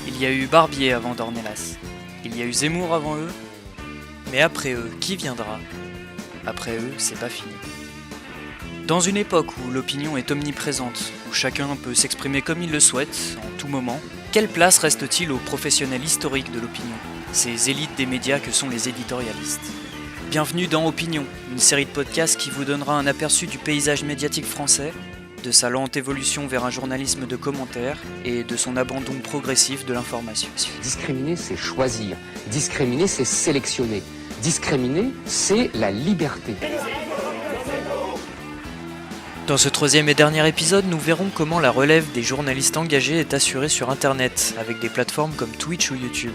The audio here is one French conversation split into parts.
Il y a eu Barbier avant Dornelas. Il y a eu Zemmour avant eux. Mais après eux, qui viendra? Après eux, c'est pas fini. Dans une époque où l'opinion est omniprésente, où chacun peut s'exprimer comme il le souhaite, en tout moment, quelle place reste-t-il aux professionnels historiques de l'opinion, ces élites des médias que sont les éditorialistes? Bienvenue dans Opinion, une série de podcasts qui vous donnera un aperçu du paysage médiatique français, de sa lente évolution vers un journalisme de commentaires et de son abandon progressif de l'information. Discriminer, c'est choisir. Discriminer, c'est sélectionner. Discriminer, c'est la liberté. Dans ce troisième et dernier épisode, nous verrons comment la relève des journalistes engagés est assurée sur Internet, avec des plateformes comme Twitch ou YouTube.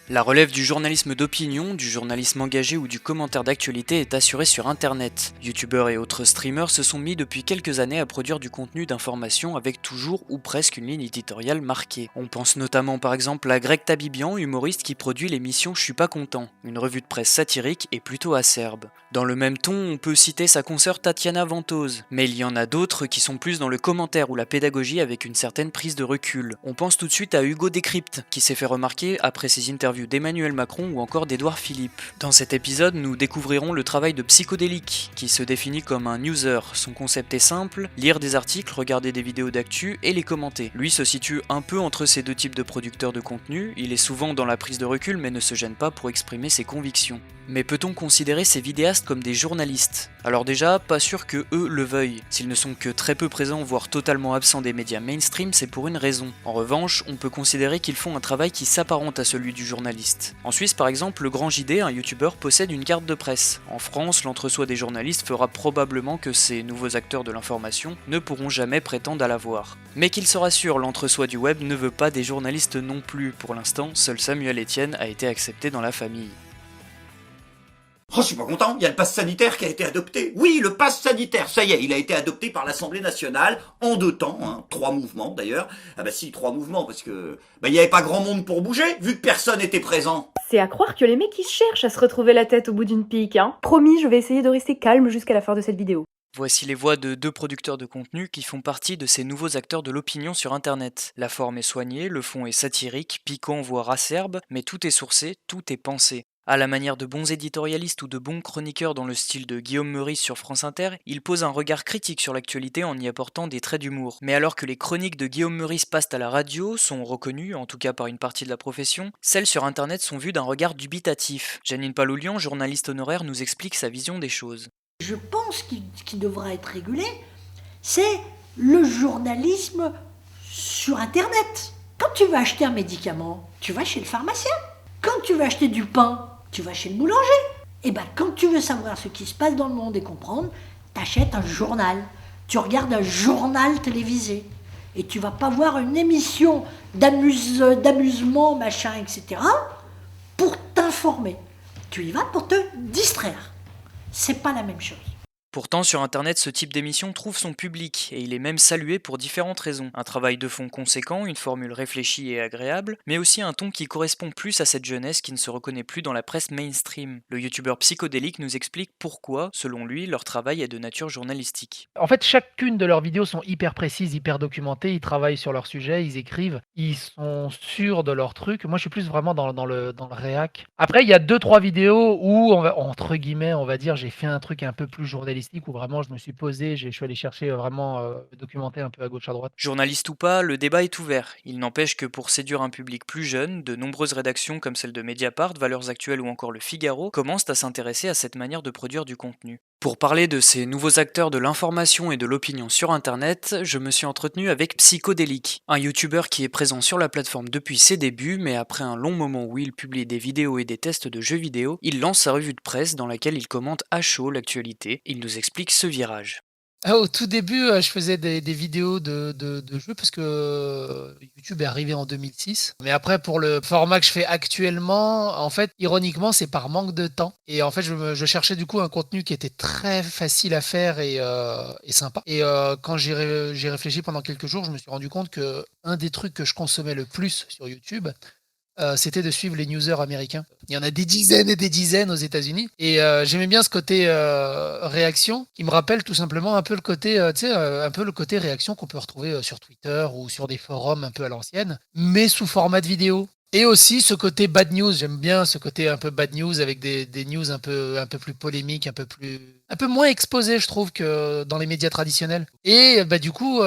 La relève du journalisme d'opinion, du journalisme engagé ou du commentaire d'actualité est assurée sur Internet. Youtubeurs et autres streamers se sont mis depuis quelques années à produire du contenu d'information avec toujours ou presque une ligne éditoriale marquée. On pense notamment par exemple à Greg Tabibian, humoriste qui produit l'émission Je suis pas content, une revue de presse satirique et plutôt acerbe. Dans le même ton, on peut citer sa consoeur Tatiana Ventose, mais il y en a d'autres qui sont plus dans le commentaire ou la pédagogie avec une certaine prise de recul. On pense tout de suite à Hugo Décrypte, qui s'est fait remarquer après ses interviews d'Emmanuel Macron ou encore d'Édouard Philippe. Dans cet épisode, nous découvrirons le travail de Psychodélique, qui se définit comme un newser. Son concept est simple, lire des articles, regarder des vidéos d'actu et les commenter. Lui se situe un peu entre ces deux types de producteurs de contenu, il est souvent dans la prise de recul mais ne se gêne pas pour exprimer ses convictions. Mais peut-on considérer ces vidéastes comme des journalistes? Alors déjà, pas sûr que eux le veuillent. S'ils ne sont que très peu présents voire totalement absents des médias mainstream, c'est pour une raison. En revanche, on peut considérer qu'ils font un travail qui s'apparente à celui du journaliste. En Suisse par exemple, le Grand JD, un youtubeur, possède une carte de presse. En France, l'entre-soi des journalistes fera probablement que ces nouveaux acteurs de l'information ne pourront jamais prétendre à l'avoir. Mais qu'il se rassure, l'entre-soi du web ne veut pas des journalistes non plus. Pour l'instant, seul Samuel Etienne a été accepté dans la famille. Oh, je suis pas content, il y a le pass sanitaire qui a été adopté. Oui, le pass sanitaire, ça y est, il a été adopté par l'Assemblée nationale en 2 temps, 3 mouvements d'ailleurs. Ah bah si, 3 mouvements, parce que il y avait pas grand monde pour bouger, vu que personne n'était présent. C'est à croire que les mecs ils cherchent à se retrouver la tête au bout d'une pique, hein. Promis, je vais essayer de rester calme jusqu'à la fin de cette vidéo. Voici les voix de deux producteurs de contenu qui font partie de ces nouveaux acteurs de l'opinion sur Internet. La forme est soignée, le fond est satirique, piquant voire acerbe, mais tout est sourcé, tout est pensé. À la manière de bons éditorialistes ou de bons chroniqueurs dans le style de Guillaume Meurice sur France Inter, il pose un regard critique sur l'actualité en y apportant des traits d'humour. Mais alors que les chroniques de Guillaume Meurice passent à la radio, sont reconnues, en tout cas par une partie de la profession, celles sur Internet sont vues d'un regard dubitatif. Janine Paloulian, journaliste honoraire, nous explique sa vision des choses. Je pense qu'il devra être régulé, c'est le journalisme sur Internet. Quand tu vas acheter un médicament, tu vas chez le pharmacien. Quand tu vas acheter du pain, tu vas chez le boulanger. Et bien, quand tu veux savoir ce qui se passe dans le monde et comprendre, t'achètes un journal. Tu regardes un journal télévisé. Et tu vas pas voir une émission d'amusement, machin, etc. pour t'informer. Tu y vas pour te distraire. C'est pas la même chose. Pourtant, sur Internet, ce type d'émission trouve son public, et il est même salué pour différentes raisons. Un travail de fond conséquent, une formule réfléchie et agréable, mais aussi un ton qui correspond plus à cette jeunesse qui ne se reconnaît plus dans la presse mainstream. Le youtubeur Psychodélique nous explique pourquoi, selon lui, leur travail est de nature journalistique. En fait, chacune de leurs vidéos sont hyper précises, hyper documentées, ils travaillent sur leur sujet, ils écrivent, ils sont sûrs de leur truc. Moi, je suis plus vraiment dans le réac. Après, il y a 2-3 vidéos où, entre guillemets, on va dire, j'ai fait un truc un peu plus journalistique, où vraiment je me suis posé, je suis allé chercher vraiment documenter un peu à gauche à droite. Journaliste ou pas, le débat est ouvert. Il n'empêche que pour séduire un public plus jeune, de nombreuses rédactions comme celle de Mediapart, Valeurs Actuelles ou encore Le Figaro commencent à s'intéresser à cette manière de produire du contenu. Pour parler de ces nouveaux acteurs de l'information et de l'opinion sur Internet, je me suis entretenu avec Psychodélique, un youtubeur qui est présent sur la plateforme depuis ses débuts, mais après un long moment où il publie des vidéos et des tests de jeux vidéo, il lance sa revue de presse dans laquelle il commente à chaud l'actualité. Il nous explique ce virage. Au tout début, je faisais des vidéos de jeux parce que YouTube est arrivé en 2006. Mais après, pour le format que je fais actuellement, en fait, ironiquement, c'est par manque de temps. Et en fait, je cherchais du coup un contenu qui était très facile à faire et sympa. Et quand j'y réfléchi pendant quelques jours, je me suis rendu compte que un des trucs que je consommais le plus sur YouTube, c'était de suivre les newsers américains. Il y en a des dizaines et des dizaines aux États-Unis. Et j'aimais bien ce côté réaction, qui me rappelle tout simplement un peu le côté, un peu le côté réaction qu'on peut retrouver sur Twitter ou sur des forums un peu à l'ancienne, mais sous format de vidéo. Et aussi ce côté bad news, j'aime bien ce côté un peu bad news avec des news un peu plus polémiques, un peu moins exposées, je trouve, que dans les médias traditionnels. Et bah, du coup,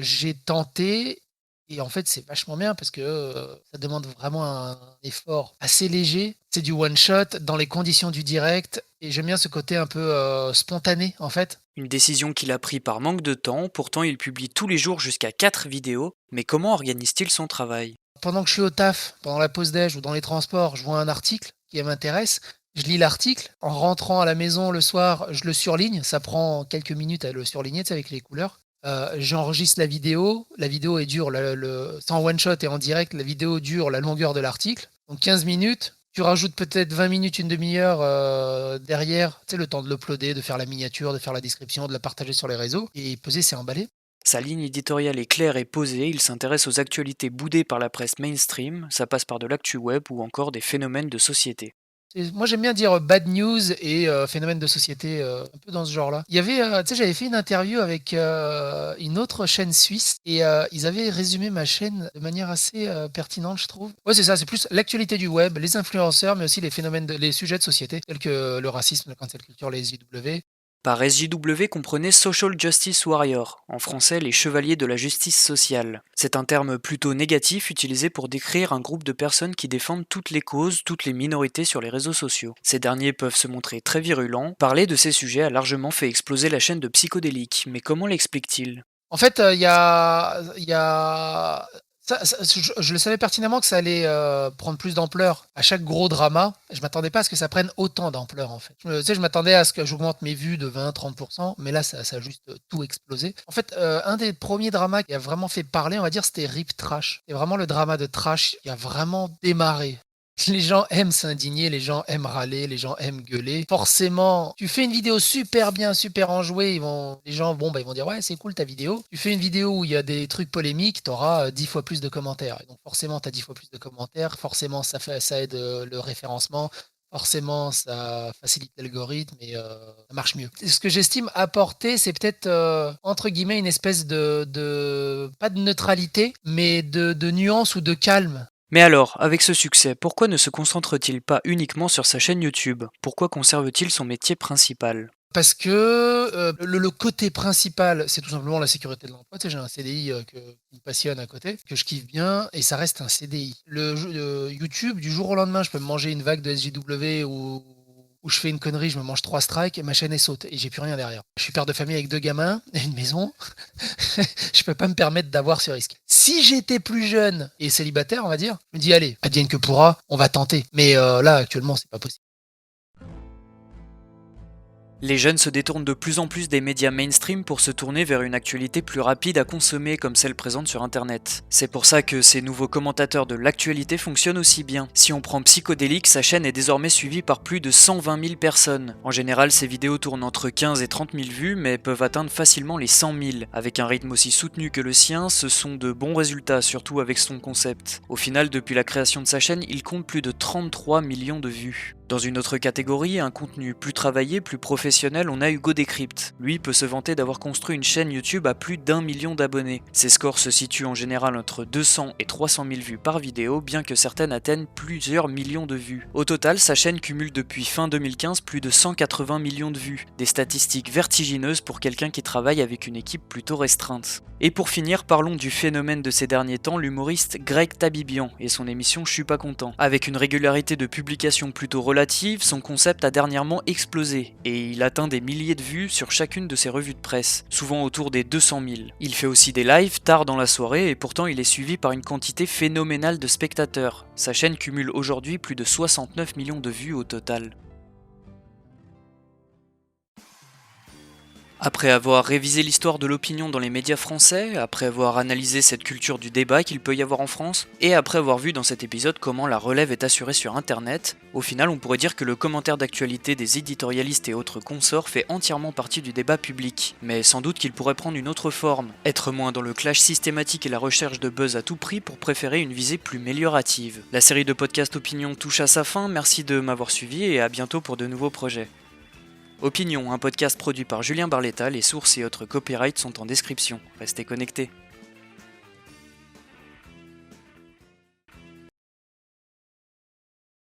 j'ai tenté. Et en fait, c'est vachement bien parce que ça demande vraiment un effort assez léger. C'est du one shot dans les conditions du direct. Et j'aime bien ce côté un peu spontané, en fait. Une décision qu'il a pris par manque de temps, pourtant il publie tous les jours jusqu'à 4 vidéos. Mais comment organise-t-il son travail? Pendant que je suis au taf, pendant la pause déj ou dans les transports, je vois un article qui m'intéresse. Je lis l'article. En rentrant à la maison le soir, je le surligne. Ça prend quelques minutes à le surligner, tu sais, avec les couleurs. J'enregistre la vidéo. La vidéo est dure, c'est en one shot et en direct. La vidéo dure la longueur de l'article. Donc 15 minutes. Tu rajoutes peut-être 20 minutes, une demi-heure derrière. Tu sais, le temps de l'uploader, de faire la miniature, de faire la description, de la partager sur les réseaux. Et poser, c'est emballé. Sa ligne éditoriale est claire et posée, il s'intéresse aux actualités boudées par la presse mainstream, ça passe par de l'actu web ou encore des phénomènes de société. Moi, j'aime bien dire bad news et phénomène de société, un peu dans ce genre-là. Il y avait, tu sais, j'avais fait une interview avec une autre chaîne suisse et ils avaient résumé ma chaîne de manière assez pertinente, je trouve. Ouais, c'est ça, c'est plus l'actualité du web, les influenceurs, mais aussi les phénomènes, les sujets de société, tels que le racisme, la cancel culture, les SJW. Par SJW, comprenez Social Justice Warrior, en français les chevaliers de la justice sociale. C'est un terme plutôt négatif utilisé pour décrire un groupe de personnes qui défendent toutes les causes, toutes les minorités sur les réseaux sociaux. Ces derniers peuvent se montrer très virulents. Parler de ces sujets a largement fait exploser la chaîne de Psychodélique, mais comment l'explique-t-il? En fait, il y a je le savais pertinemment que ça allait prendre plus d'ampleur à chaque gros drama. Je m'attendais pas à ce que ça prenne autant d'ampleur, en fait. Tu sais, je m'attendais à ce que j'augmente mes vues de 20-30%, mais là, ça a juste tout explosé. En fait, un des premiers dramas qui a vraiment fait parler, on va dire, c'était Rip Trash. C'est vraiment le drama de Trash qui a vraiment démarré. Les gens aiment s'indigner, les gens aiment râler, les gens aiment gueuler. Forcément, tu fais une vidéo super bien, super enjouée, les gens ils vont dire ouais, c'est cool ta vidéo. Tu fais une vidéo où il y a des trucs polémiques, tu auras 10 fois plus de commentaires. Et donc forcément, tu as 10 fois plus de commentaires, forcément ça aide le référencement. Forcément, ça facilite l'algorithme et ça marche mieux. Ce que j'estime apporter, c'est peut-être, entre guillemets, une espèce pas de neutralité, mais de nuance ou de calme. Mais alors, avec ce succès, pourquoi ne se concentre-t-il pas uniquement sur sa chaîne YouTube? Pourquoi conserve-t-il son métier principal? Parce que le côté principal, c'est tout simplement la sécurité de l'emploi. Tu sais, j'ai un CDI qui me passionne à côté, que je kiffe bien, et ça reste un CDI. YouTube, du jour au lendemain, je peux me manger une vague de SJW ou je fais une connerie, je me mange 3 strikes et ma chaîne est saute et j'ai plus rien derrière. Je suis père de famille avec 2 gamins et une maison. Je peux pas me permettre d'avoir ce risque. Si j'étais plus jeune et célibataire, on va dire, je me dis allez, advienne que pourra, on va tenter. Mais là, actuellement, c'est pas possible. Les jeunes se détournent de plus en plus des médias mainstream pour se tourner vers une actualité plus rapide à consommer comme celle présente sur internet. C'est pour ça que ces nouveaux commentateurs de l'actualité fonctionnent aussi bien. Si on prend Psychodélique, sa chaîne est désormais suivie par plus de 120 000 personnes. En général, ses vidéos tournent entre 15 et 30 000 vues, mais peuvent atteindre facilement les 100 000. Avec un rythme aussi soutenu que le sien, ce sont de bons résultats, surtout avec son concept. Au final, depuis la création de sa chaîne, il compte plus de 33 millions de vues. Dans une autre catégorie, un contenu plus travaillé, plus professionnel, on a Hugo Décrypte. Lui peut se vanter d'avoir construit une chaîne YouTube à plus d'1 million d'abonnés. Ses scores se situent en général entre 200 et 300 000 vues par vidéo, bien que certaines atteignent plusieurs millions de vues. Au total, sa chaîne cumule depuis fin 2015 plus de 180 millions de vues, des statistiques vertigineuses pour quelqu'un qui travaille avec une équipe plutôt restreinte. Et pour finir, parlons du phénomène de ces derniers temps, l'humoriste Greg Tabibian et son émission Je suis pas content. Avec une régularité de publication plutôt relative, son concept a dernièrement explosé et il atteint des milliers de vues sur chacune de ses revues de presse, souvent autour des 200 000. Il fait aussi des lives tard dans la soirée et pourtant il est suivi par une quantité phénoménale de spectateurs. Sa chaîne cumule aujourd'hui plus de 69 millions de vues au total. Après avoir révisé l'histoire de l'opinion dans les médias français, après avoir analysé cette culture du débat qu'il peut y avoir en France, et après avoir vu dans cet épisode comment la relève est assurée sur internet, au final on pourrait dire que le commentaire d'actualité des éditorialistes et autres consorts fait entièrement partie du débat public, mais sans doute qu'il pourrait prendre une autre forme, être moins dans le clash systématique et la recherche de buzz à tout prix pour préférer une visée plus méliorative. La série de podcasts Opinion touche à sa fin, merci de m'avoir suivi et à bientôt pour de nouveaux projets. Opinion, un podcast produit par Julien Barletta, les sources et autres copyrights sont en description. Restez connectés.